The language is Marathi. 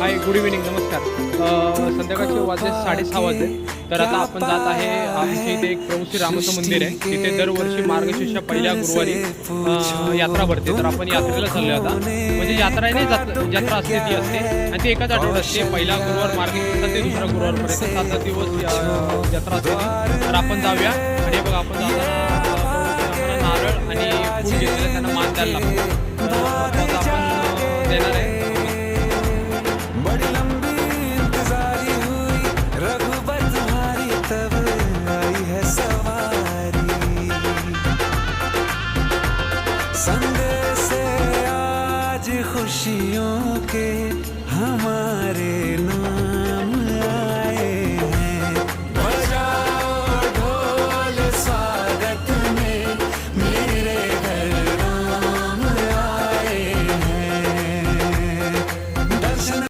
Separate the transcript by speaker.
Speaker 1: हाय, गुड इव्हिनिंग, नमस्कार. संध्याकाळचे वाजले 6:30 वाजले. तर आता आपण जात आहे. आमच्या इथे एक प्रभू श्री रामाचं मंदिर आहे. तिथे दरवर्षी मार्गशीर्ष पहिल्या गुरुवारी यात्रा भरते. तर आपण यात्रेला चाललो आता. म्हणजे यात्रा नाही, जत्रा असते ती असते आणि ती एकाच आठवड्यात असते. पहिला गुरुवार मार्गशीर्ष ते दुसरा गुरुवारपर्यंत 7 दिवस जत्रा असते. तर आपण जाऊया. आणि बघा, आपण जाताना नारळ आणि फूल घेतलेलं त्यांना मान द्यायला लागतो. तर आता आपण देणार आहे.